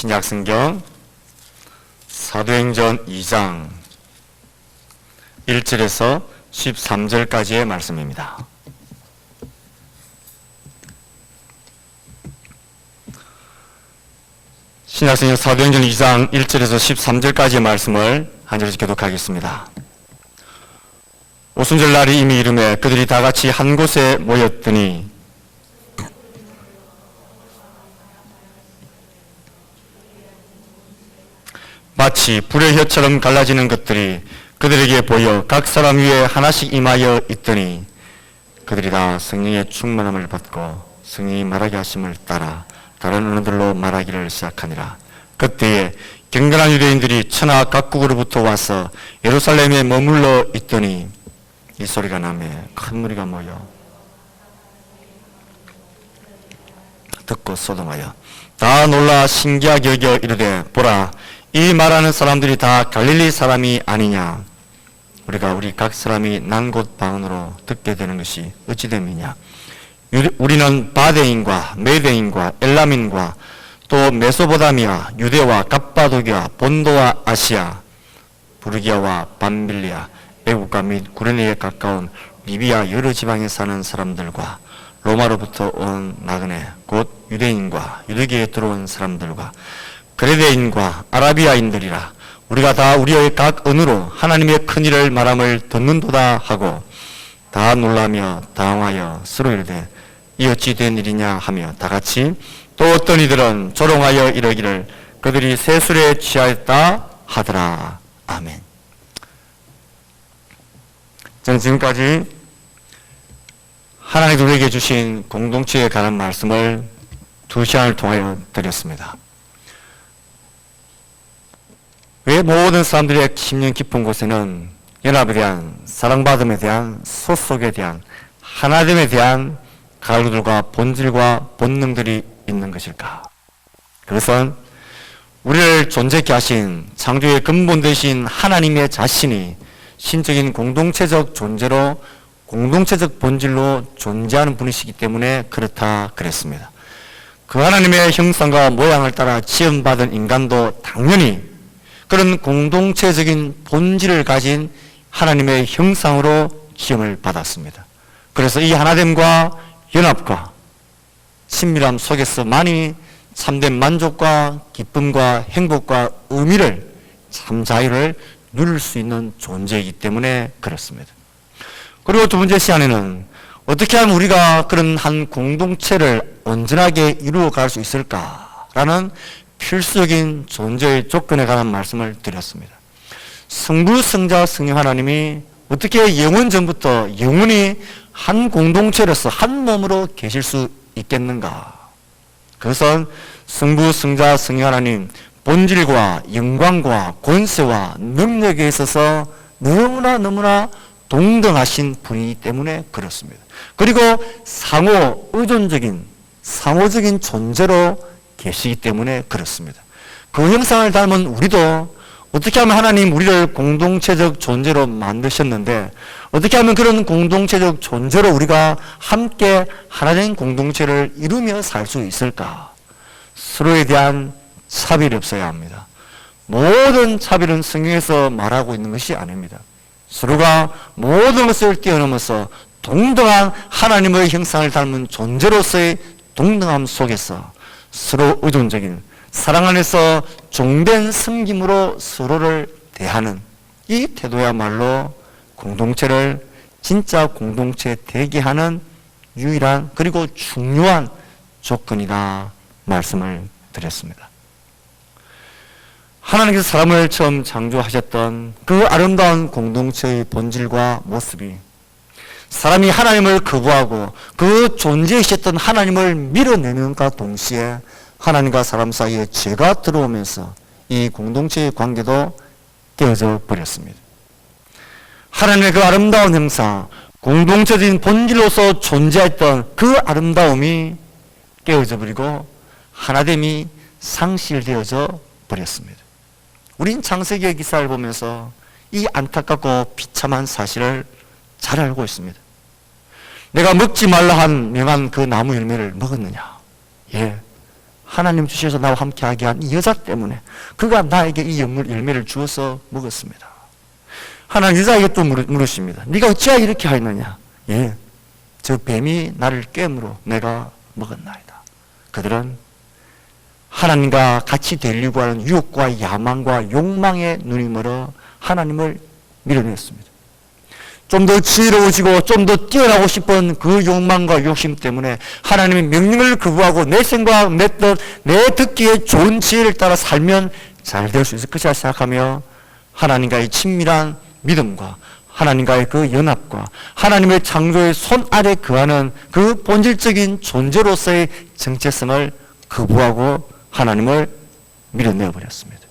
신약성경 사도행전 2장 1절에서 13절까지의 말씀입니다. 신약성경 사도행전 2장 1절에서 13절까지의 말씀을 한 절씩 교독하겠습니다. 오순절 날이 이미 이르매 그들이 다 같이 한 곳에 모였더니 마치 불의 혀처럼 갈라지는 것들이 그들에게 보여 각 사람 위에 하나씩 임하여 있더니 그들이 다 성령의 충만함을 받고 성령이 말하게 하심을 따라 다른 언어들로 말하기를 시작하니라. 그때에 경건한 유대인들이 천하 각국으로부터 와서 예루살렘에 머물러 있더니 이 소리가 나매 큰 무리가 모여 듣고 소동하여 다 놀라 신기하게 여겨 이르되 보라 이 말하는 사람들이 다 갈릴리 사람이 아니냐. 우리가 우리 각 사람이 난 곳 방언으로 듣게 되는 것이 어찌 됨이냐. 우리는 바데인과 메데인과 엘람인과 또 메소포타미아, 유대와 갑바도기아, 본도와 아시아, 부르기아와 밤빌리아, 애국가 및 구레네에 가까운 리비아 여러 지방에 사는 사람들과 로마로부터 온 나그네 곧 유대인과 유대교에 들어온 사람들과 그레데인과 아라비아인들이라. 우리가 다 우리의 각 언어로 하나님의 큰 일을 말함을 듣는도다 하고 다 놀라며 당황하여 서로 이르되 이 어찌 된 일이냐 하며 다같이 또 어떤 이들은 조롱하여 이르기를 그들이 세술에 취하였다 하더라. 아멘. 저는 지금까지 하나님이 우리에게 주신 공동체에 관한 말씀을 2시간을 통하여 드렸습니다. 왜 모든 사람들의 심령 깊은 곳에는 연합에 대한, 사랑받음에 대한, 소속에 대한, 하나됨에 대한 갈구들과 본질과 본능들이 있는 것일까? 그것은 우리를 존재케 하신 창조의 근본 되신 하나님의 자신이 신적인 공동체적 존재로 공동체적 본질로 존재하는 분이시기 때문에 그렇다 그랬습니다. 그 하나님의 형상과 모양을 따라 지음받은 인간도 당연히 그런 공동체적인 본질을 가진 하나님의 형상으로 지음을 받았습니다. 그래서 이 하나됨과 연합과 친밀함 속에서 많이 참된 만족과 기쁨과 행복과 의미를 참 자유를 누릴 수 있는 존재이기 때문에 그렇습니다. 그리고 두 번째 시간에는 어떻게 하면 우리가 그런 한 공동체를 온전하게 이루어갈 수 있을까라는 필수적인 존재의 조건에 관한 말씀을 드렸습니다. 성부, 성자, 성령 하나님이 어떻게 영원 전부터 영원히 한 공동체로서 한 몸으로 계실 수 있겠는가? 그것은 성부, 성자, 성령 하나님 본질과 영광과 권세와 능력에 있어서 너무나 동등하신 분이기 때문에 그렇습니다. 그리고 상호 의존적인 상호적인 존재로 계시기 때문에 그렇습니다. 그 형상을 닮은 우리도 어떻게 하면 하나님 우리를 공동체적 존재로 만드셨는데 어떻게 하면 그런 공동체적 존재로 우리가 함께 하나된 공동체를 이루며 살 수 있을까? 서로에 대한 차별이 없어야 합니다. 모든 차별은 성경에서 말하고 있는 것이 아닙니다. 서로가 모든 것을 뛰어넘어서 동등한 하나님의 형상을 닮은 존재로서의 동등함 속에서 서로 의존적인 사랑 안에서 종된 섬김으로 서로를 대하는 이 태도야말로 공동체를 진짜 공동체 되게 하는 유일한 그리고 중요한 조건이다 말씀을 드렸습니다. 하나님께서 사람을 처음 창조하셨던 그 아름다운 공동체의 본질과 모습이 사람이 하나님을 거부하고 그 존재이셨던 하나님을 밀어내는가 동시에 하나님과 사람 사이에 죄가 들어오면서 이 공동체의 관계도 깨어져 버렸습니다. 하나님의 그 아름다운 형상, 공동체적인 본질로서 존재했던 그 아름다움이 깨어져 버리고 하나됨이 상실되어져 버렸습니다. 우린 창세기의 기사를 보면서 이 안타깝고 비참한 사실을 잘 알고 있습니다. 내가 먹지 말라 한 명한 그 나무 열매를 먹었느냐? 예, 하나님 주셔서 나와 함께하게 한 이 여자 때문에 그가 나에게 이 열매를 주어서 먹었습니다. 하나님 여자에게 또 물으십니다. 네가 어찌하여 이렇게 하였느냐? 예, 저 뱀이 나를 깨므로 내가 먹었나이다. 그들은 하나님과 같이 되려고 하는 유혹과 야망과 욕망에 눈이 멀어 하나님을 밀어냈습니다. 좀 더 지혜로워지고 좀 더 뛰어나고 싶은 그 욕망과 욕심 때문에 하나님의 명령을 거부하고 내 생각, 내 뜻, 내 듣기에 좋은 지혜를 따라 살면 잘 될 수 있을 것이라 생각하며 하나님과의 친밀한 믿음과 하나님과의 그 연합과 하나님의 창조의 손 아래 거하는 그 본질적인 존재로서의 정체성을 거부하고 하나님을 밀어내어 버렸습니다.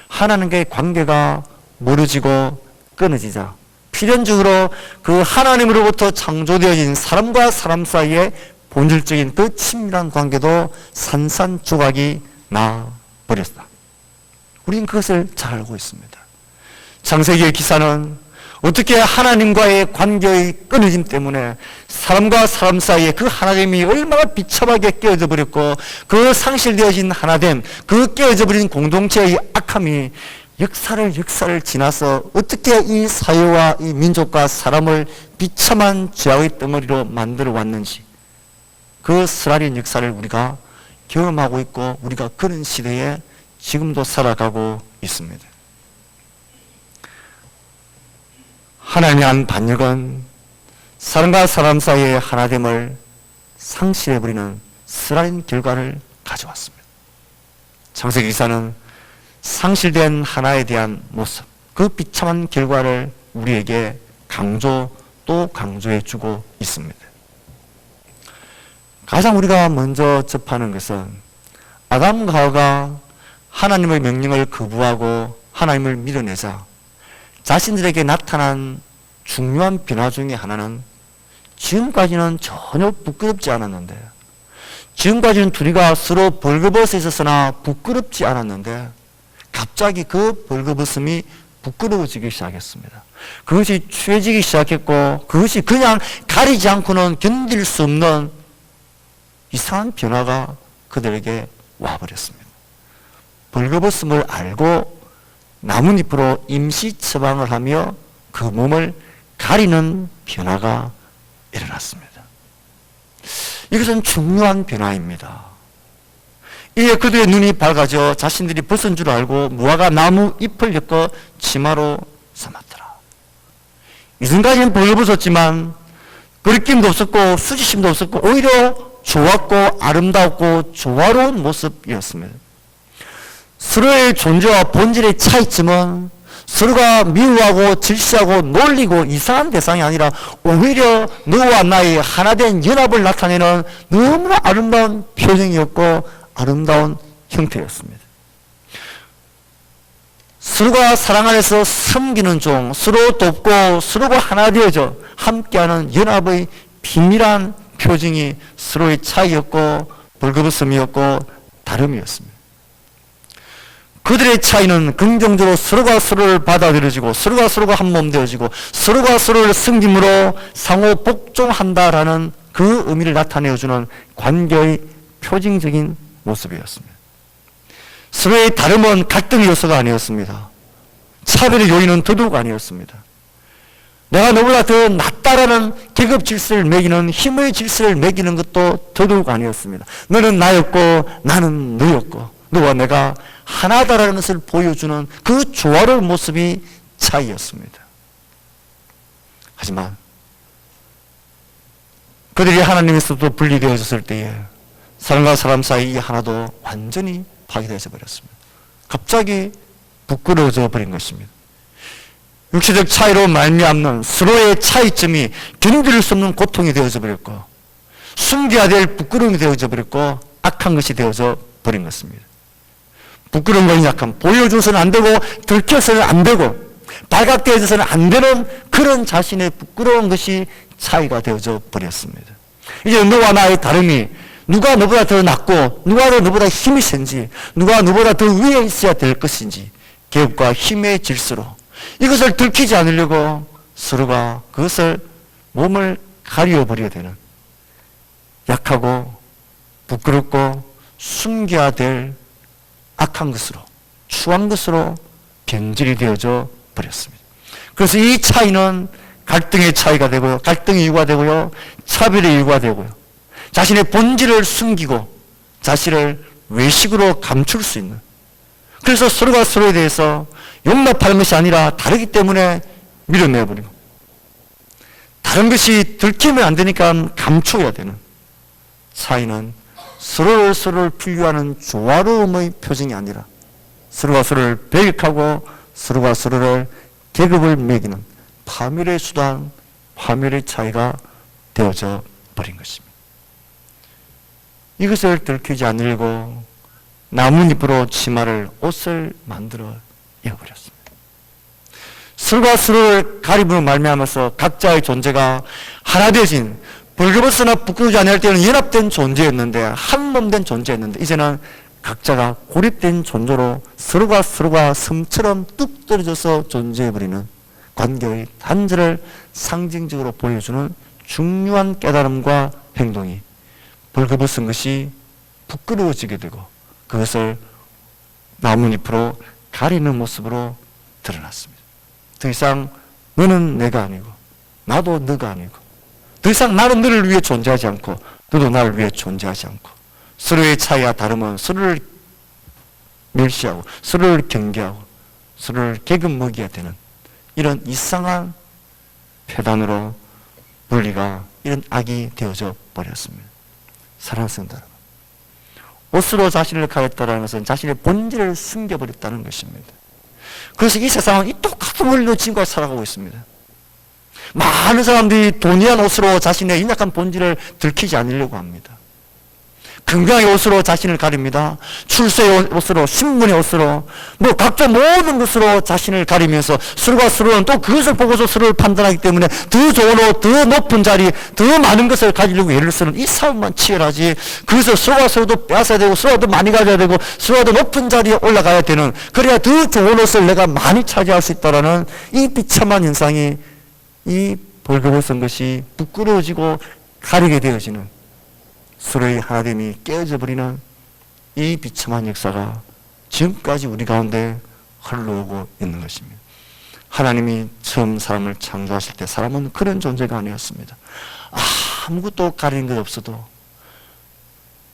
하나님과의 관계가 멀어지고 끊어지자 필연적으로 그 하나님으로부터 창조되어진 사람과 사람 사이의 본질적인 그 친밀한 관계도 산산조각이 나 버렸다. 우리는 그것을 잘 알고 있습니다. 창세기의 기사는 어떻게 하나님과의 관계의 끊어짐 때문에 사람과 사람 사이에 그 하나됨이 얼마나 비참하게 깨어져 버렸고 그 상실되어진 하나됨, 그 깨어져 버린 공동체의 악함이 역사를 지나서 어떻게 이 사회와 이 민족과 사람을 비참한 죄악의 덩어리로 만들어 왔는지 그 쓰라린 역사를 우리가 경험하고 있고 우리가 그런 시대에 지금도 살아가고 있습니다. 하나님의 한 반역은 사람과 사람 사이의 하나됨을 상실해버리는 쓰라린 결과를 가져왔습니다. 창세기 기사는 상실된 하나에 대한 모습, 그 비참한 결과를 우리에게 또 강조해주고 있습니다. 가장 우리가 먼저 접하는 것은 아담과 하와가 하나님의 명령을 거부하고 하나님을 밀어내자 자신들에게 나타난 중요한 변화 중에 하나는 지금까지는 전혀 부끄럽지 않았는데 지금까지는 둘이가 서로 벌거벗어 있었으나 부끄럽지 않았는데 갑자기 그 벌거벗음이 부끄러워지기 시작했습니다. 그것이 취해지기 시작했고 그것이 그냥 가리지 않고는 견딜 수 없는 이상한 변화가 그들에게 와버렸습니다. 벌거벗음을 알고 나뭇잎으로 임시 처방을 하며 그 몸을 가리는 변화가 일어났습니다. 이것은 중요한 변화입니다. 이에 그들의 눈이 밝아져 자신들이 벗은 줄 알고 무화과 나무 잎을 엮어 치마로 삼았더라. 이전까지는 벌거벗었지만 거리낌도 없었고 수지심도 없었고 오히려 좋았고 아름답고 조화로운 모습이었습니다. 서로의 존재와 본질의 차이점은 서로가 미워하고 질시하고 놀리고 이상한 대상이 아니라 오히려 너와 나의 하나된 연합을 나타내는 너무나 아름다운 표정이었고 아름다운 형태였습니다. 서로가 사랑 안에서 섬기는 종, 서로 돕고 서로가 하나 되어져 함께하는 연합의 비밀한 표징이 서로의 차이였고 벌거벗음이었고 다름이었습니다. 그들의 차이는 긍정적으로 서로가 서로를 받아들여지고 서로가 한 몸 되어지고 서로가 서로를 섬김으로 상호 복종한다라는 그 의미를 나타내어주는 관계의 표징적인 모습이었습니다. 서로의 다름은 갈등의 요소가 아니었습니다. 차별의 요인은 더더욱 아니었습니다. 내가 너보다 더 낫다라는 계급 질서를 매기는 힘의 질서를 매기는 것도 더더욱 아니었습니다. 너는 나였고 나는 너였고 너와 내가 하나다라는 것을 보여주는 그 조화로운 모습이 차이였습니다. 하지만 그들이 하나님에서부터 분리되어졌을 때에 사람과 사람 사이 이 하나도 완전히 파괴되어져 버렸습니다. 갑자기 부끄러워져 버린 것입니다. 육체적 차이로 말미암는 서로의 차이점이 견딜 수 없는 고통이 되어져 버렸고 숨겨야 될 부끄러움이 되어져 버렸고 악한 것이 되어져 버린 것입니다. 부끄러운 건 약간 보여줘서는 안 되고 들켜서는 안 되고 발각되어져서는 안 되는 그런 자신의 부끄러운 것이 차이가 되어져 버렸습니다. 이제 너와 나의 다름이 누가 너보다 더 낫고 누가 너보다 힘이 센지 누가 너보다 더 위에 있어야 될 것인지 계급과 힘의 질서로 이것을 들키지 않으려고 서로가 그것을 몸을 가려버려야 되는 약하고 부끄럽고 숨겨야 될 악한 것으로, 추한 것으로 변질이 되어져 버렸습니다. 그래서 이 차이는 갈등의 차이가 되고요, 갈등의 이유가 되고요, 차별의 이유가 되고요, 자신의 본질을 숨기고 자신을 외식으로 감출 수 있는, 그래서 서로가 서로에 대해서 용납하는 것이 아니라 다르기 때문에 밀어내버리고, 다른 것이 들키면 안 되니까 감춰야 되는 차이는 서로를 분류하는 조화로움의 표징이 아니라 서로가 서로를 배격하고 서로가 서로를 계급을 매기는 파멸의 수단, 파멸의 차이가 되어져 버린 것입니다. 이것을 들키지 않으려고 나뭇잎으로 치마를, 옷을 만들어 입어버렸습니다. 서로가 서로를 가림으로 말미암아서 각자의 존재가 하나 되어진, 벌거벗으나 부끄러우지 아니할 때는 연합된 존재였는데, 한 몸 된 존재였는데, 이제는 각자가 고립된 존재로 서로가 섬처럼 뚝 떨어져서 존재해버리는 관계의 단절을 상징적으로 보여주는 중요한 깨달음과 행동이 벌거벗은 것이 부끄러워지게 되고 그것을 나뭇잎으로 가리는 모습으로 드러났습니다. 더 이상 너는 내가 아니고 나도 너가 아니고, 더 이상 나는 너를 위해 존재하지 않고 너도 나를 위해 존재하지 않고, 서로의 차이와 다름은 서로를 멸시하고 서로를 경계하고 서로를 계급 먹여야 되는 이런 이상한 폐단으로 분리가, 이런 악이 되어져 버렸습니다. 사랑하는 성도 여러분, 옷으로 자신을 가렸다는 것은 자신의 본질을 숨겨버렸다는 것입니다. 그래서 이 세상은 이 똑같은 원리로 지금까지 살아가고 있습니다. 많은 사람들이 돈이한 옷으로 자신의 인약한 본질을 들키지 않으려고 합니다. 건강의 옷으로 자신을 가립니다. 출세의 옷으로, 신분의 옷으로, 각종 모든 것으로 자신을 가리면서 서로가 서로는 또 그것을 보고서 서로를 판단하기 때문에 더 좋은 옷, 더 높은 자리, 더 많은 것을 가지려고 애를 쓰는 이 싸움만 치열하지, 그래서 서로가 서로도 빼앗아야 되고 서로가 더 많이 가져야 되고 서로가 더 높은 자리에 올라가야 되는, 그래야 더 좋은 옷을 내가 많이 차지할 수 있다라는 이 비참한 현상이, 이 벌거벗은 것이 부끄러워지고 가리게 되어지는, 서로의 하나됨이 깨어져 버리는 이 비참한 역사가 지금까지 우리 가운데 흘러오고 있는 것입니다. 하나님이 처음 사람을 창조하실 때 사람은 그런 존재가 아니었습니다. 아무것도 가리는 것 없어도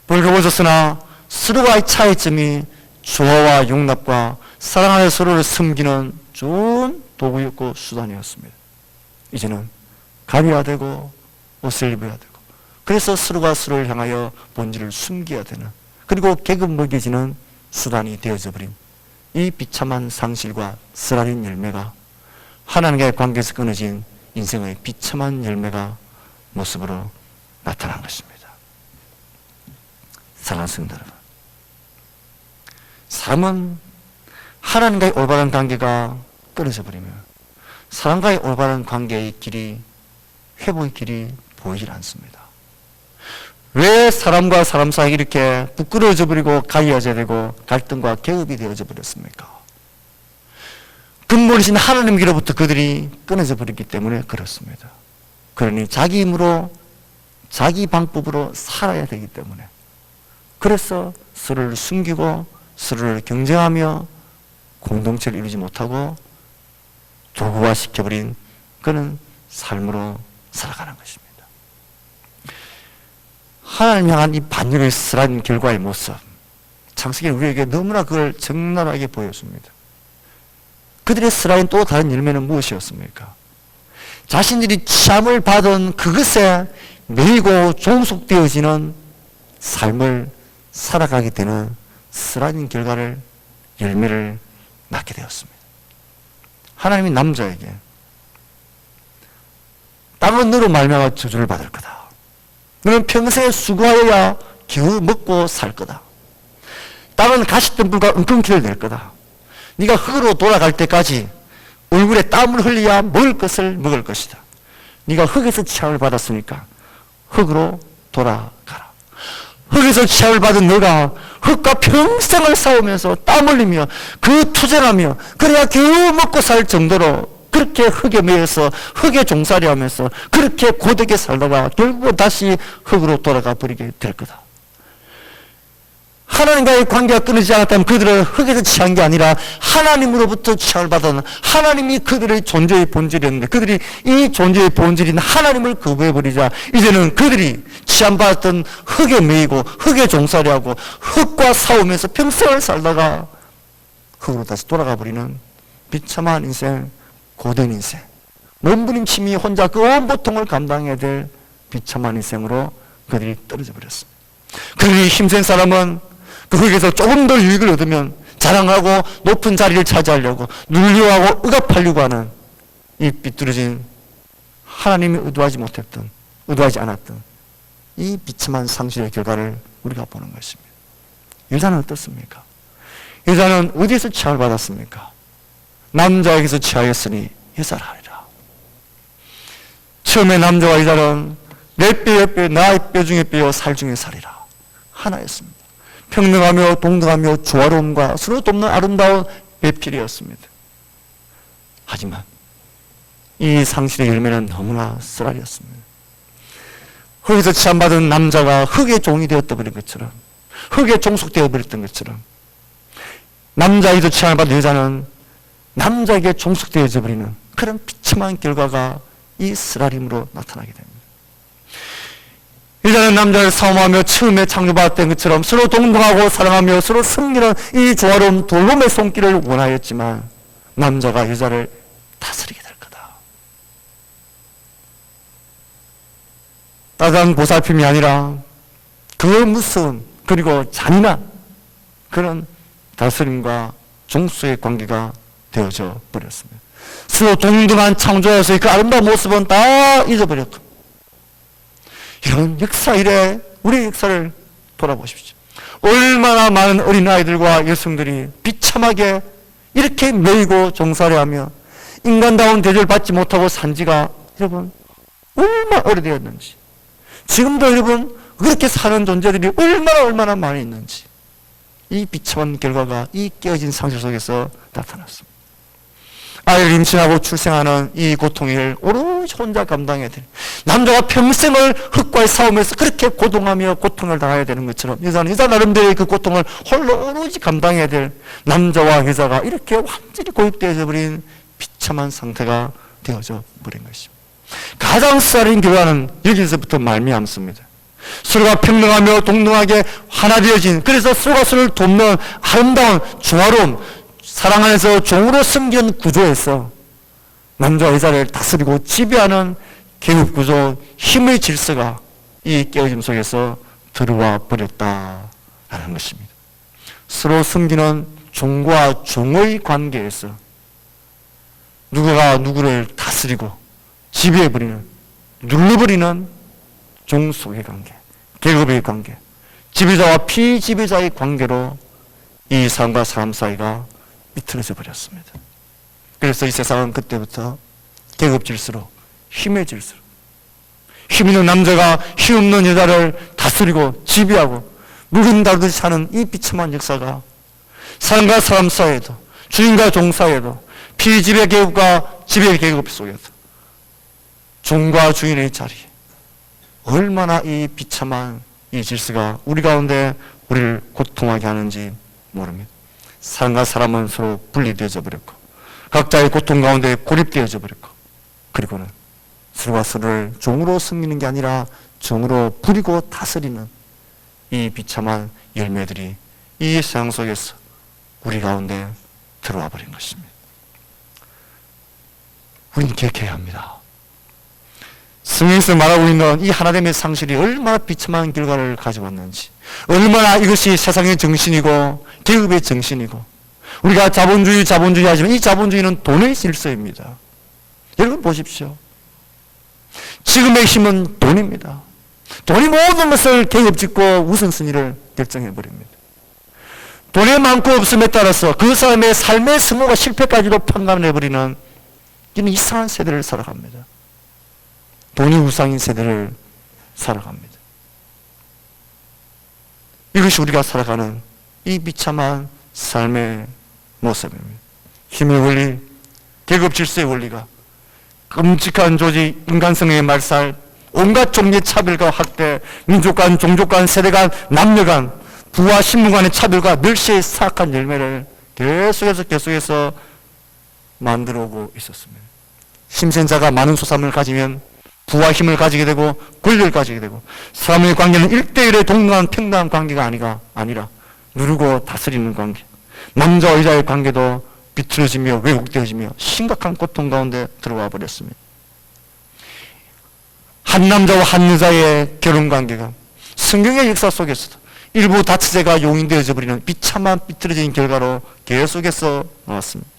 벌거벗었으나 서로와의 차이점이 조화와 용납과 사랑 안에 서로를 섬기는 좋은 도구였고 수단이었습니다. 이제는 가려야 되고 옷을 입어야 되고, 그래서 서로가 서로를 향하여 본질을 숨겨야 되는, 그리고 계급 먹여지는 수단이 되어져 버린 이 비참한 상실과 쓰라린 열매가, 하나님과의 관계에서 끊어진 인생의 비참한 열매가 모습으로 나타난 것입니다. 사랑하는 성도 여러분, 삶은 하나님과의 올바른 관계가 끊어져 버리면 사람과의 올바른 관계의 길이, 회복의 길이 보이질 않습니다. 왜 사람과 사람 사이 이렇게 부끄러워져 버리고 가려져야 되고 갈등과 계급이 되어져 버렸습니까? 근본이신 하나님께로부터 그들이 끊어져 버렸기 때문에 그렇습니다. 그러니 자기 힘으로, 자기 방법으로 살아야 되기 때문에, 그래서 서로를 숨기고 서로를 경쟁하며 공동체를 이루지 못하고 도구화시켜버린 그런 삶으로 살아가는 것입니다. 하나님 향한 이 반역의 쓰라린 결과의 모습, 창세기는 우리에게 너무나 그걸 적나라하게 보여줍니다. 그들의 쓰라린 또 다른 열매는 무엇이었습니까? 자신들이 취함을 받은 그것에 매이고 종속되어지는 삶을 살아가게 되는 쓰라린 결과를, 열매를 낳게 되었습니다. 하나님이 남자에게 땅은 너로 말미암아 저주를 받을 거다. 너는 평생에 수고하여야 겨우 먹고 살 거다. 땅은 가시덤불과 엉겅퀴를 낼 거다. 네가 흙으로 돌아갈 때까지 얼굴에 땀을 흘려야 먹을 것을 먹을 것이다. 네가 흙에서 취함을 받았으니까 흙으로 돌아가라. 흙에서 취함을 받은 너가 흙과 평생을 싸우면서 땀 흘리며 그 투쟁하며 그래야 겨우 먹고 살 정도로 그렇게 흙에 매여서 흙에 종살이 하면서 그렇게 고되게 살다가 결국은 다시 흙으로 돌아가 버리게 될 거다. 하나님과의 관계가 끊어지지 않았다면 그들은 흙에서 취한 게 아니라 하나님으로부터 취함을 받은 하나님이 그들의 존재의 본질이었는데 그들이 이 존재의 본질인 하나님을 거부해버리자 이제는 그들이 취함받았던 흙에 매이고 흙에 종살이 하고 흙과 싸우면서 평생을 살다가 흙으로 다시 돌아가 버리는 비참한 인생, 고된 인생, 몸부림침이 혼자 그 온 고통을 감당해야 될 비참한 인생으로 그들이 떨어져 버렸습니다. 그들이 힘센 사람은 그 흙에서 조금 더 유익을 얻으면 자랑하고 높은 자리를 차지하려고 눌려하고 억압하려고 하는 이 삐뚤어진 하나님이 의도하지 않았던 이 비참한 상실의 결과를 우리가 보는 것입니다. 여자는 어떻습니까? 여자는 어디에서 취함을 받았습니까? 남자에게서 취하였으니 여자라 하리라. 처음에 남자와 여자는 내 뼈의 뼈, 나의 뼈 중에 뼈요 살 중에 살이라 하나였습니다. 평등하며 동등하며 조화로움과 서로 돕는 아름다운 배필이었습니다. 하지만 이 상실의 열매는 너무나 쓰라렸습니다. 흙에서 취함받은 남자가 흙의 종이 되었다 버린 것처럼 흙에 종속되어 버렸던 것처럼 남자에게서 취함을 받은 여자는 남자에게 종속되어져 버리는 그런 비참한 결과가 이 쓰라림으로 나타나게 됩니다. 여자는 남자를 사모하며 처음에 창조받았던 것처럼 서로 동등하고 사랑하며 서로 승리하는 이 조화로운 돌봄의 손길을 원하였지만 남자가 여자를 다스리게 될 거다. 따뜻한 보살핌이 아니라 그 무서운 그리고 잔인한 그런 다스림과 종수의 관계가 되어져 버렸습니다. 서로 동등한 창조에서의 그 아름다운 모습은 다 잊어버렸고 이런 역사 이래 우리의 역사를 돌아보십시오. 얼마나 많은 어린아이들과 여성들이 비참하게 이렇게 매이고 종살이하며 인간다운 대접을 받지 못하고 산 지가 여러분 얼마나 오래되었는지 지금도 여러분 그렇게 사는 존재들이 얼마나 많이 있는지 이 비참한 결과가 이 깨어진 상실 속에서 나타났습니다. 아이를 임신하고 출생하는 이 고통을 오롯이 혼자 감당해야 될 남자가 평생을 흙과의 싸움에서 그렇게 고통하며 고통을 당해야 되는 것처럼 여자는 여자 나름대로의 그 고통을 홀로 오롯이 감당해야 될 남자와 여자가 이렇게 완전히 고립되어져 버린 비참한 상태가 되어져 버린 것입니다. 가장 쓰라린 결과는 여기서부터 말미암습니다. 서로가 평등하며 동등하게 하나 되어진 그래서 서로가 서로를 돕는 아름다운 조화로운 사랑 안에서 종으로 섬기는 구조에서 남자와 여자를 다스리고 지배하는 계급구조, 힘의 질서가 이 깨어짐 속에서 들어와 버렸다라는 것입니다. 서로 섬기는 종과 종의 관계에서 누구가 누구를 다스리고 지배해버리는, 눌러버리는 종 속의 관계, 계급의 관계, 지배자와 피지배자의 관계로 이 사람과 사람 사이가 비틀어져 버렸습니다. 그래서 이 세상은 그때부터 계급 질서로, 힘의 질서로, 힘 있는 남자가 힘 없는 여자를 다스리고 지배하고 물건 다루듯이 사는 이 비참한 역사가 사람과 사람 사이에도, 주인과 종 사이에도, 피지배 계급과 지배 계급 속에도, 종과 주인의 자리에 얼마나 이 비참한 이 질서가 우리 가운데 우리를 고통하게 하는지 모릅니다. 사람과 사람은 서로 분리되어져 버렸고 각자의 고통 가운데 고립되어져 버렸고 그리고는 서로가 서로를 종으로 섬기는 게 아니라 종으로 부리고 다스리는 이 비참한 열매들이 이 세상 속에서 우리 가운데 들어와 버린 것입니다. 우리는 기억해야 합니다. 성경에서 말하고 있는 이 하나됨의 상실이 얼마나 비참한 결과를 가져왔는지, 얼마나 이것이 세상의 정신이고 계급의 정신이고, 우리가 자본주의 하지만 이 자본주의는 돈의 질서입니다. 여러분 보십시오. 지금의 힘은 돈입니다. 돈이 모든 것을 계급짓고 우선순위를 결정해버립니다. 돈이 많고 없음에 따라서 그 사람의 삶의 성공과 실패까지도 판단해버리는 이런 이상한 세대를 살아갑니다. 돈이 우상인 세대를 살아갑니다. 이것이 우리가 살아가는 이 비참한 삶의 모습입니다. 힘의 원리, 계급 질서의 원리가 끔찍한 조직, 인간성의 말살, 온갖 종류의 차별과 학대, 민족 간, 종족 간, 세대 간, 남녀 간 부와 신분 간의 차별과 멸시의 사악한 열매를 계속해서 만들어 오고 있었습니다. 힘센 자가 많은 소산을 가지면 부와 힘을 가지게 되고 권력을 가지게 되고, 사람의 관계는 1대1의 동등한 평등한 관계가 아니라 누르고 다스리는 관계, 남자와 여자의 관계도 비틀어지며 왜곡되어지며 심각한 고통 가운데 들어와 버렸습니다. 한 남자와 한 여자의 결혼관계가 성경의 역사 속에서도 일부 다처제가 용인되어져 버리는 비참한 비틀어진 결과로 계속해서 나왔습니다.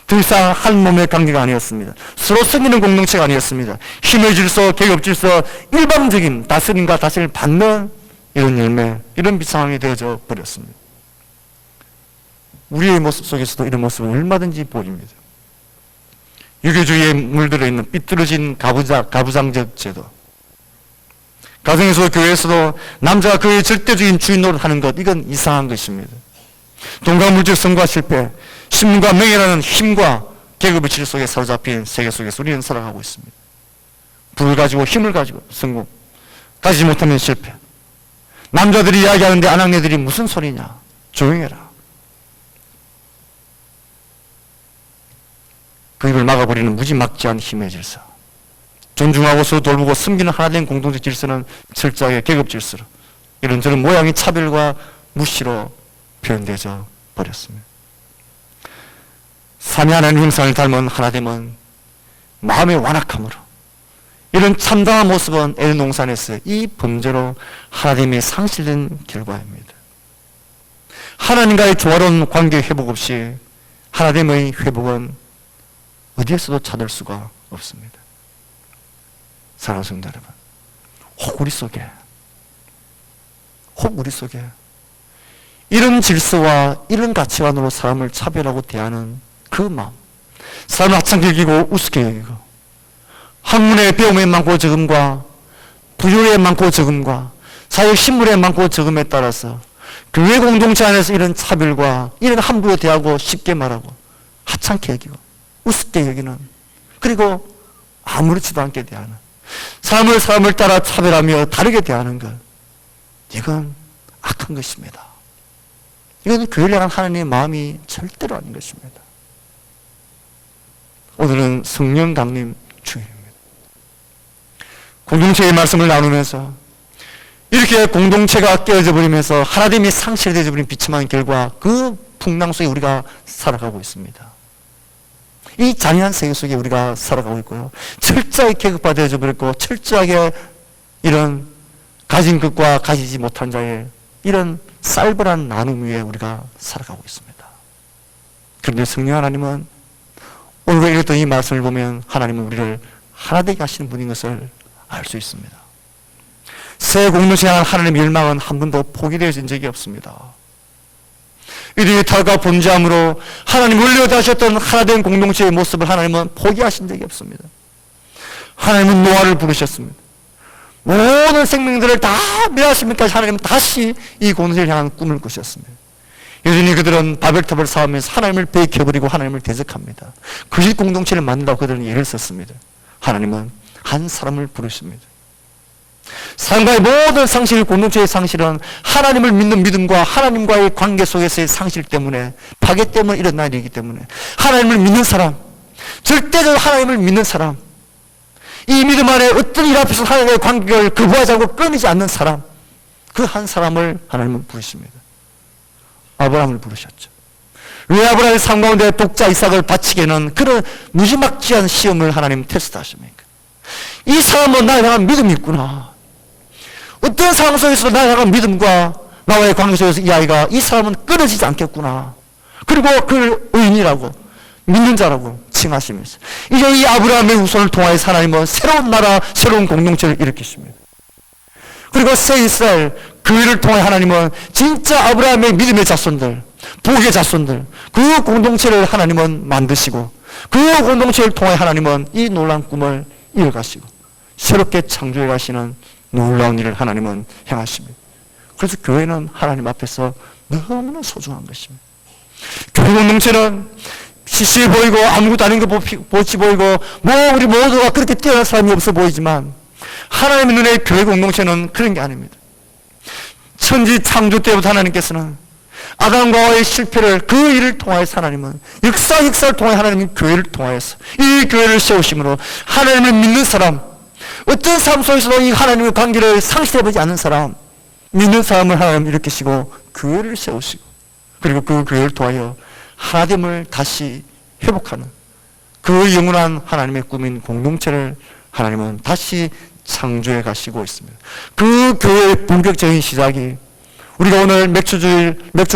더 이상 한 몸의 관계가 아니었습니다. 서로 섬기는 공동체가 아니었습니다. 힘의 질서, 계급 질서, 일방적인 다스림과 다스림을 받는 이런 열매, 이런 비상황이 되어져 버렸습니다. 우리의 모습 속에서도 이런 모습은 얼마든지 보입니다. 유교주의에 물들어 있는 삐뚤어진 가부장적 제도, 가정에서도 교회에서도 남자가 그의 절대적인 주인 노릇하는 것, 이건 이상한 것입니다. 돈과 물질, 성과 실패, 신분과 명예라는 힘과 계급의 질 속에 사로잡힌 세계 속에서 우리는 살아가고 있습니다. 부를 가지고 힘을 가지고 성공, 가지지 못하면 실패. 남자들이 이야기하는데 아낙네들이 무슨 소리냐, 조용해라. 그 입을 막아버리는 무지막지한 힘의 질서, 존중하고 서로 돌보고 섬기는 하나된 공동체 질서는 철저하게 계급 질서로, 이런저런 모양의 차별과 무시로 표현되어 버렸습니다. 삼위 하나님 형상을 닮은 하나됨은 마음의 완악함으로, 이런 참담한 모습은 에덴 동산에서 이 범죄로 하나됨이 상실된 결과입니다. 하나님과의 조화로운 관계 회복 없이 하나됨의 회복은 어디에서도 찾을 수가 없습니다. 사랑하는 성도 여러분, 혹 우리 속에 이런 질서와 이런 가치관으로 사람을 차별하고 대하는 그 마음, 사람을 하찮게 여기고 우습게 여기고, 학문의 배움에 많고 적음과 부유에 많고 적음과 사회 신분에 많고 적음에 따라서 교회 공동체 안에서 이런 차별과 이런 함부로 대하고 쉽게 말하고 하찮게 여기고 우습게 여기는, 그리고 아무렇지도 않게 대하는, 사람을 따라 차별하며 다르게 대하는 것, 이건 악한 것입니다. 이건 교회를 향한 하나님의 마음이 절대로 아닌 것입니다. 오늘은 성령 강림 주일입니다. 공동체의 말씀을 나누면서 이렇게 공동체가 깨어져 버리면서 하나됨이 상실되어 버린 비참한 결과, 그 풍랑 속에 우리가 살아가고 있습니다. 이 잔인한 세계 속에 우리가 살아가고 있고요, 철저하게 계급화되어져 버렸고, 철저하게 이런 가진 것과 가지지 못한 자의 이런 쌀벌한 나눔 위에 우리가 살아가고 있습니다. 그런데 성령 하나님은 오늘 읽었던 이 말씀을 보면 하나님은 우리를 하나 되게 하시는 분인 것을 알 수 있습니다. 새 공동체에 향한 하나님의 열망은 한 번도 포기되어진 적이 없습니다. 이들의 탈과 범죄함으로 하나님 원래 하셨던 하나된 공동체의 모습을 하나님은 포기하신 적이 없습니다. 하나님은 노아를 부르셨습니다. 모든 생명들을 다 멸하시면까 하나님은 다시 이 공동체를 향한 꿈을 꾸셨습니다. 여전히 그들은 바벨탑을 쌓으면서 하나님을 배켜버리고 하나님을 대적합니다. 그 공동체를 만든다고 그들은 예를 썼습니다. 하나님은 한 사람을 부르십니다. 사람과의 모든 상실, 공동체의 상실은 하나님을 믿는 믿음과 하나님과의 관계 속에서의 상실 때문에, 파괴 때문에 일어나야 되기 때문에, 하나님을 믿는 사람, 절대적으로 하나님을 믿는 사람, 이 믿음 안에 어떤 일 앞에서 하나님과의 관계를 거부하지 않고 끊이지 않는 사람, 그 한 사람을 하나님은 부르십니다. 아브라함을 부르셨죠. 왜 아브라함의 삶 가운데 독자 이삭을 바치게는 그런 무지막지한 시험을 하나님 테스트하십니까? 이 사람은 나에 대한 믿음이 있구나. 어떤 상황 속에서도 나에 대한 믿음과 나와의 관계 속에서 이 아이가, 이 사람은 끊어지지 않겠구나. 그리고 그를 의인이라고, 믿는 자라고 칭하시면서 이제 이 아브라함의 후손을 통하여서 하나님은 새로운 나라, 새로운 공동체를 일으키십니다. 그리고 새 이스라엘, 교회를 통해 하나님은 진짜 아브라함의 믿음의 자손들, 복의 자손들, 그 공동체를 하나님은 만드시고, 그 공동체를 통해 하나님은 이 놀라운 꿈을 이어가시고 새롭게 창조해 가시는 놀라운 일을 하나님은 행하십니다. 그래서 교회는 하나님 앞에서 너무나 소중한 것입니다. 교회 공동체는 시시해 보이고 아무것도 아닌 것 보치 보이고 우리 모두가 그렇게 뛰어난 사람이 없어 보이지만, 하나님의 눈에 교회 공동체는 그런 게 아닙니다. 천지 창조 때부터 하나님께서는 아담과 하와의 실패를, 그 일을 통하여서 하나님은 역사를 통해 하나님은 교회를 통하여서 이 교회를 세우심으로 하나님을 믿는 사람, 어떤 삶 속에서도 이 하나님의 관계를 상실해보지 않는 사람, 믿는 사람을 하나님 일으키시고 교회를 세우시고, 그리고 그 교회를 통하여 하나됨을 다시 회복하는 그 영원한 하나님의 꿈인 공동체를 하나님은 다시 창조해 가시고 있습니다. 그 교회의 본격적인 시작이 우리가 오늘 맥주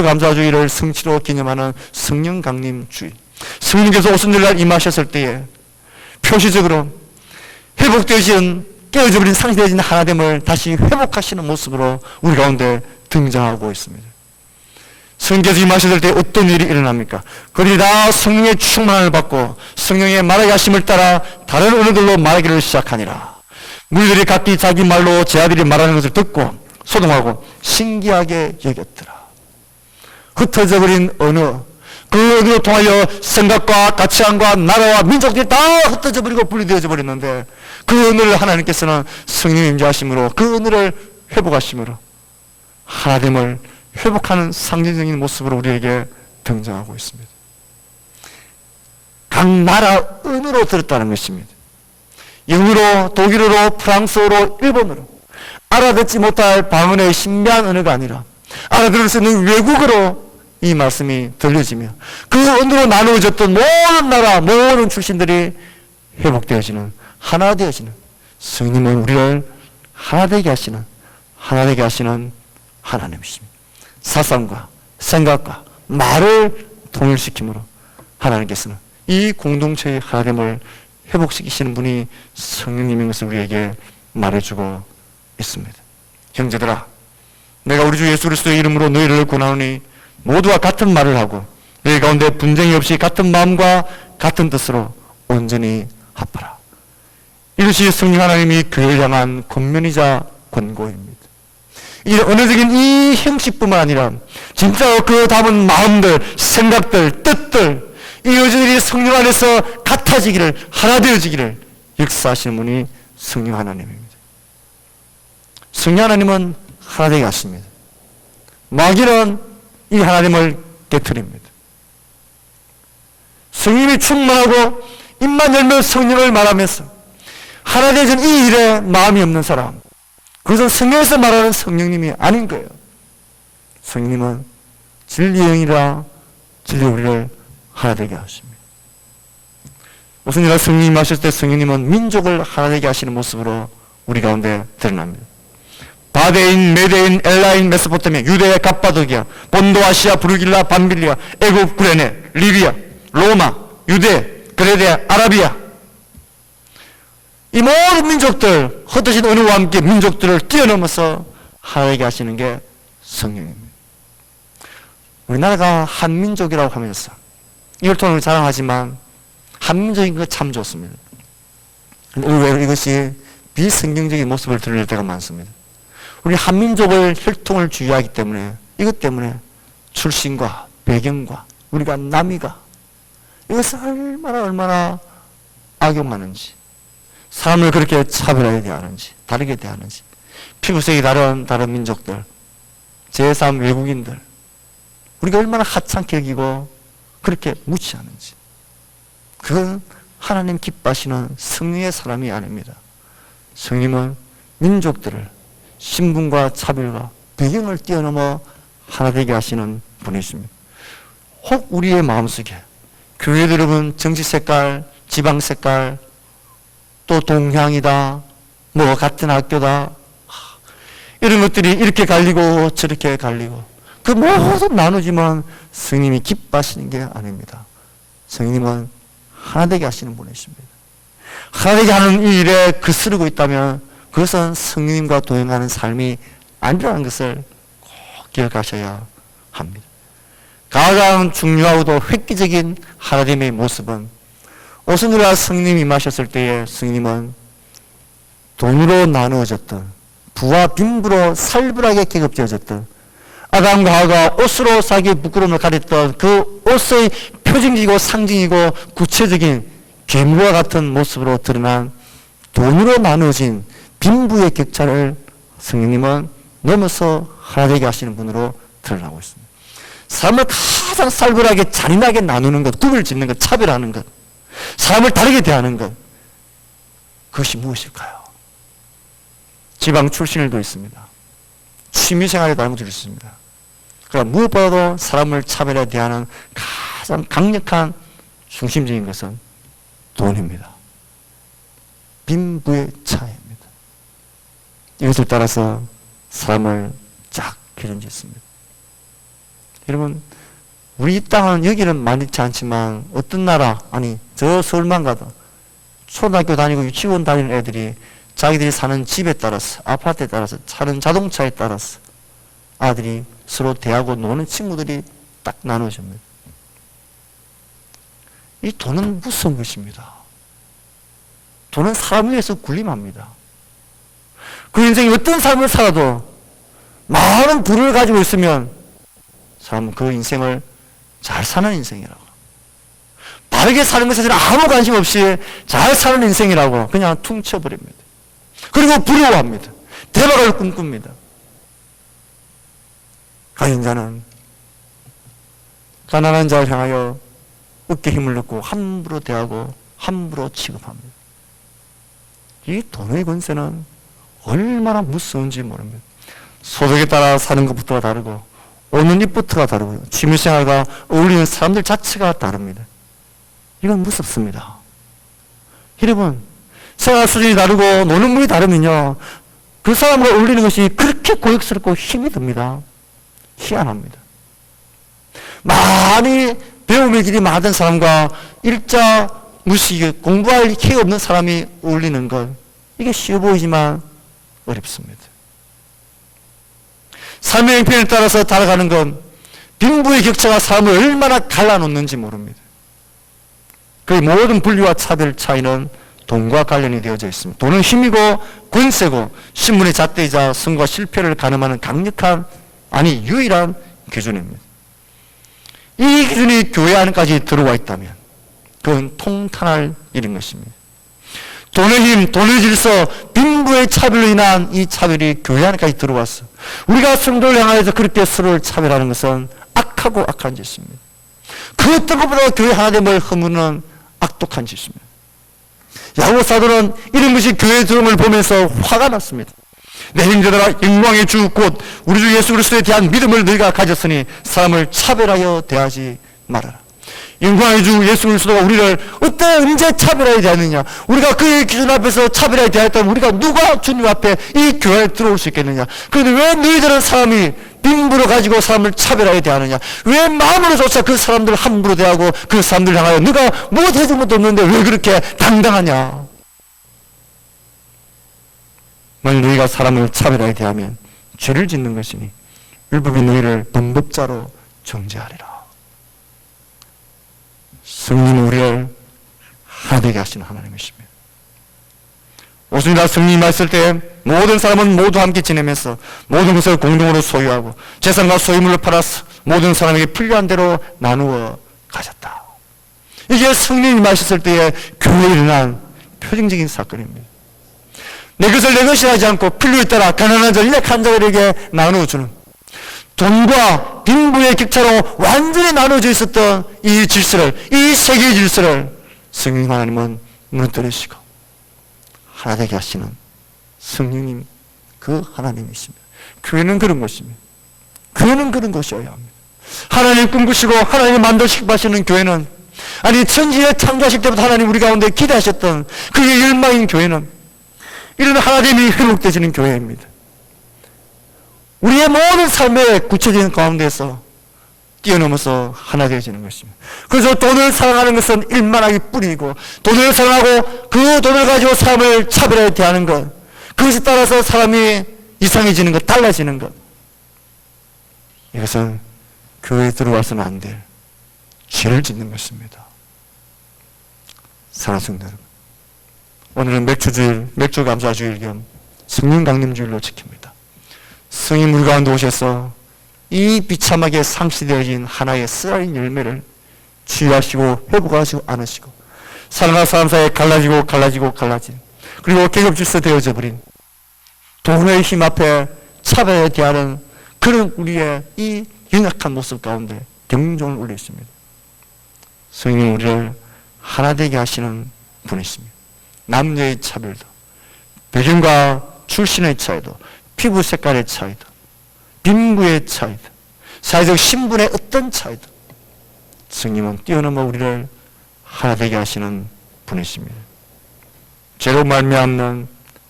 감사주의를 성취로 기념하는 성령 강림 주일, 성령께서 오순절날 임하셨을 때에 표시적으로 회복되어진, 깨어져버린, 상실되어진 하나됨을 다시 회복하시는 모습으로 우리 가운데 등장하고 있습니다. 성령께서 임하셨을 때 어떤 일이 일어납니까? 그들이 다 성령의 충만을 받고 성령의 말하게 하심을 따라 다른 언어들로 말하기를 시작하니라. 무리들이 각기 자기 말로 제 아들이 말하는 것을 듣고 소동하고 신기하게 여겼더라. 흩어져 버린 언어, 그 언어로 통하여 생각과 가치관과 나라와 민족들이 다 흩어져 버리고 분리되어져 버렸는데, 그 언어를 하나님께서는 성령의 임재하심으로 그 언어를 회복하심으로 하나됨을 회복하는 상징적인 모습으로 우리에게 등장하고 있습니다. 각 나라 언어로 들었다는 것입니다. 영어로, 독일어로, 프랑스어로, 일본어로 알아듣지 못할 방언의 신비한 언어가 아니라 알아들을 수 있는 외국어로 이 말씀이 들려지며 그 언어로 나누어졌던 모든 나라, 모든 출신들이 회복되어지는, 하나 되어지는, 성령님은 우리를 하나 되게 하시는 하나님이십니다. 사상과 생각과 말을 통일시킴으로 하나님께서는 이 공동체의 하나됨을 회복시키시는 분이 성령님인 것을 우리에게 말해주고 있습니다. 형제들아, 내가 우리 주 예수 그리스도의 이름으로 너희를 권하노니 모두와 같은 말을 하고 너희 가운데 분쟁이 없이 같은 마음과 같은 뜻으로 온전히 합하라. 이것이 성령 하나님이 교회를 향한 권면이자 권고입니다. 이 언어적인 이 형식뿐만 아니라 진짜 그 담은 마음들, 생각들, 뜻들, 이 여자들이 성령 안에서 같아지기를, 하나 되어지기를 역사하시는 분이 성령 하나님입니다. 성령 하나님은 하나 되게 하십니다. 마귀는 이 하나님을 깨트립니다. 성령이 충만하고 입만 열면 성령을 말하면서 하나 되어진 이 일에 마음이 없는 사람, 그것은 성경에서 말하는 성령님이 아닌 거예요. 성령님은 진리의 영이라 진리 우리를 하나 되게 하십니다. 무슨 일을 성령님 하실 때 성령님은 민족을 하나 되게 하시는 모습으로 우리 가운데 드러납니다. 바데인, 메데인, 엘라인, 메소포타미아, 유대야, 갑바도기아, 본도, 아시아, 부르길라, 밤빌리아, 애굽, 구레네, 리비아, 로마, 유대, 그레데아, 아라비아, 이 모든 민족들, 흩어진 언어와 함께 민족들을 뛰어넘어서 하나 되게 하시는 게 성령입니다. 우리나라가 한민족이라고 하면서 이걸 통해 자랑하지만 한민족인 것 참 좋습니다. 의외로 이것이 비성경적인 모습을 드러낼 때가 많습니다. 우리 한민족을 혈통을 주의하기 때문에, 이것 때문에 출신과 배경과 우리가 남이가 이것을 얼마나 악용하는지, 사람을 그렇게 차별하게 대하는지, 다르게 대하는지, 피부색이 다른 민족들, 제3 외국인들, 우리가 얼마나 하찮게 여기고 그렇게 무시하는지, 그건 하나님 기뻐하시는 성령의 사람이 아닙니다. 성령님은 민족들을 신분과 차별과 배경을 뛰어넘어 하나 되게 하시는 분이십니다. 혹 우리의 마음속에 교회 여러분 정치 색깔, 지방 색깔, 또 동향이다, 뭐 같은 학교다, 이런 것들이 이렇게 갈리고 저렇게 갈리고 그 모든 나누지만 성령님이 기뻐하시는 게 아닙니다. 성령님은 하나 되게 하시는 분이십니다. 하나 되게 하는 이 일에 거스르고 있다면 그것은 성령님과 동행하는 삶이 아니라는 것을 꼭 기억하셔야 합니다. 가장 중요하고도 획기적인 하나님의 모습은 오순절날 성령님이 임하셨을 때에 성령님은 돈으로 나누어졌던, 부와 빈부로 살벌하게 계급되어졌던, 아담과 하와가 옷으로 자기의 부끄러움을 가렸던 그 옷의 표징이고 상징이고 구체적인 괴물과 같은 모습으로 드러난 돈으로 나누어진 빈부의 격차를 성령님은 넘어서 하나 되게 하시는 분으로 드러나고 있습니다. 사람을 가장 살벌하게 잔인하게 나누는 것, 구분을 짓는 것, 차별하는 것, 사람을 다르게 대하는 것, 그것이 무엇일까요? 지방 출신들도 있습니다. 취미생활에 다른 분들도 있습니다. 그러나 무엇보다도 사람을 차별해 대하는 가장 강력한 중심적인 것은 돈입니다. 빈부의 차이입니다. 이것을 따라서 사람을 쫙 기준짓습니다. 여러분, 우리 이 땅은 여기는 많지 않지만 어떤 나라, 아니 저 서울만 가도 초등학교 다니고 유치원 다니는 애들이 자기들이 사는 집에 따라서, 아파트에 따라서, 차는 자동차에 따라서 아들이 서로 대하고 노는 친구들이 딱 나눠집니다. 이 돈은 무서운 것입니다. 돈은 사람을 위해서 군림합니다. 그 인생이 어떤 삶을 살아도 많은 부를 가지고 있으면 사람은 그 인생을 잘 사는 인생이라고, 바르게 사는 것에 대해 아무 관심 없이 잘 사는 인생이라고 그냥 퉁쳐버립니다. 그리고 부러워합니다. 대박을 꿈꿉니다. 가인자는 가난한 자를 향하여 어깨 힘을 넣고 함부로 대하고 함부로 취급합니다. 이 돈의 권세는 얼마나 무서운지 모릅니다. 소득에 따라 사는 것부터가 다르고 오는 입부터가 다르고요. 취미생활과 어울리는 사람들 자체가 다릅니다. 이건 무섭습니다. 여러분, 생활 수준이 다르고 노는 물이 다르면요, 그 사람과 어울리는 것이 그렇게 고역스럽고 힘이 듭니다. 희한합니다. 많이 배움의 길이 많은 사람과 일자 무식, 공부할 기회 없는 사람이 어울리는 것, 이게 쉬워 보이지만 어렵습니다. 삶의 형편에 따라서 달아가는 건 빈부의 격차가 사람을 얼마나 갈라놓는지 모릅니다. 그 모든 분리와 차별 차이는 돈과 관련이 되어져 있습니다. 돈은 힘이고 권세고 신분의 잣대이자 성과 실패를 가늠하는 강력한, 아니 유일한 기준입니다. 이 기준이 교회 안까지 들어와 있다면 그건 통탄할 일인 것입니다. 돈의 힘, 돈의 질서, 빈부의 차별로 인한 이 차별이 교회 안까지 들어왔어. 우리가 성도를 향하여서 그렇게 서로를 차별하는 것은 악하고 악한 짓입니다. 그 어떤 것보다 교회 하나됨을 허무는 악독한 짓입니다. 야곱 사도는 이런 것이 교회에 들어옴을 보면서 화가 났습니다. 내 형제들아, 영광의 주 곧 우리 주 예수 그리스도에 대한 믿음을 너희가 가졌으니 사람을 차별하여 대하지 말아라. 영광의 주 예수 그리스도가 우리를 어때 언제 차별하여 대하느냐? 우리가 그의 기준 앞에서 차별하여 대하였다면 우리가 누가 주님 앞에 이 교회에 들어올 수 있겠느냐? 그런데 왜 너희들은 사람이 빈부로 가지고 사람을 차별하여 대하느냐? 왜 마음으로조차 그 사람들을 함부로 대하고 그 사람들을 향하여 네가 못해준 것도 없는데 왜 그렇게 당당하냐? 만일 너희가 사람을 차별하여 대하면 죄를 짓는 것이니 율법이 너희를 범법자로 정죄하리라. 성령은 우리를 하나 되게 하시는 하나님이십니다. 오순이나 성령이 말씀 때 모든 사람은 모두 함께 지내면서 모든 것을 공동으로 소유하고 재산과 소유물을 팔아서 모든 사람에게 필요한 대로 나누어 가졌다. 이게 성령이 마셨을 때에 교회에 일어난 표징적인 사건입니다. 내 것을 내 것이 하지 않고 필요에 따라 가난한 자, 연약한 자들에게 나누어주는, 돈과 빈부의 격차로 완전히 나눠져 있었던 이 질서를, 이 세계의 질서를 성령 하나님은 무너뜨리시고 하나 되게 하시는 성령님, 그 하나님이십니다. 교회는 그런 것입니다. 교회는 그런 것이어야 합니다. 하나님 꿈꾸시고 하나님 만들시고 하시는 교회는, 아니 천지의 창조하실 때부터 하나님 우리 가운데 기대하셨던 그의 열망인 교회는 이런 하나됨이 회복되시는 교회입니다. 우리의 모든 삶의 구체적인 가운데서 뛰어넘어서 하나 되어지는 것입니다. 그래서 돈을 사랑하는 것은 일만하기 뿐이고, 돈을 사랑하고 그 돈을 가지고 사람을 차별하여 대하는 것, 그것에 따라서 사람이 이상해지는 것, 달라지는 것, 이것은 교회에 들어와서는 안 될 죄를 짓는 것입니다. 사랑하는 성도 여러분, 오늘은 맥주주일, 맥주감사주일 겸 성령 강림주일로 지킵니다. 성인 우리 가운데 오셔서 이 비참하게 상시되어진 하나의 쓰라린 열매를 치유하시고 회복하시고 안으시고 사람과 사람 사이에 갈라진 그리고 계급질서 되어져 버린 돈의 힘 앞에 차별에 대하는 그런 우리의 이 연약한 모습 가운데 경종을 울려 있습니다. 성령 우리를 하나 되게 하시는 분이십니다. 남녀의 차별도, 배경과 출신의 차이도, 피부 색깔의 차이도, 빈부의 차이도, 사회적 신분의 어떤 차이도 성령은 뛰어넘어 우리를 하나 되게 하시는 분이십니다. 죄로 말미암는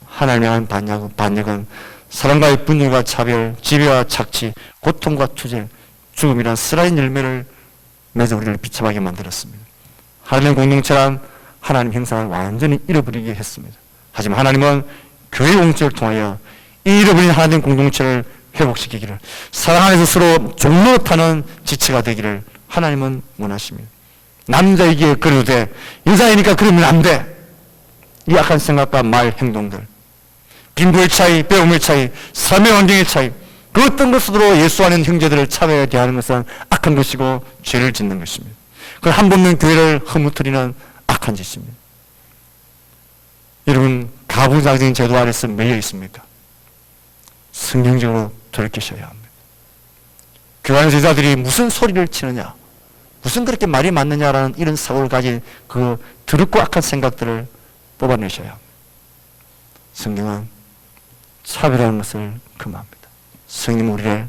하나님의 한 반역은 사람과의 분열과 차별, 지배와 착취, 고통과 투쟁, 죽음이란 쓰라린 열매를 맺어 우리를 비참하게 만들었습니다. 하나님의 공동체란 하나님 형상을 완전히 잃어버리게 했습니다. 하지만 하나님은 교회 공동체를 통하여 이 잃어버린 하나님 공동체를 회복시키기를, 사랑 안에서 서로 종로 타는 지체가 되기를 하나님은 원하십니다. 남자이기에 그래도 돼, 여자이니까 그러면 안 돼. 이 악한 생각과 말, 행동들, 빈부의 차이, 배움의 차이, 삶의 환경의 차이, 그 어떤 것으로 예수 안에 형제들을 차별에 대하는 것은 악한 것이고 죄를 짓는 것입니다. 그걸 한 번 더 교회를 허무뜨리는 악한 짓입니다. 여러분, 가부장적인 제도 아래서 매여 있습니까? 성경적으로 돌이키셔야 합니다. 교회 안에서 여자들이 무슨 소리를 치느냐, 무슨 그렇게 말이 맞느냐라는 이런 사고를 가진 그 더럽고 악한 생각들을 뽑아내셔야 합니다. 성경은 차별하는 것을 금합니다. 성령 우리를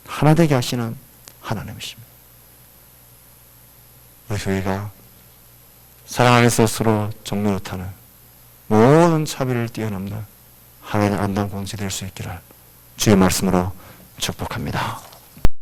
하나 되게 하시는 하나님이십니다. 우리 교회가 사랑 안에서 서로 종로로 타는 모든 차별을 뛰어넘는 하나님의 아름다운 공동체 될 수 있기를 주의 말씀으로 축복합니다.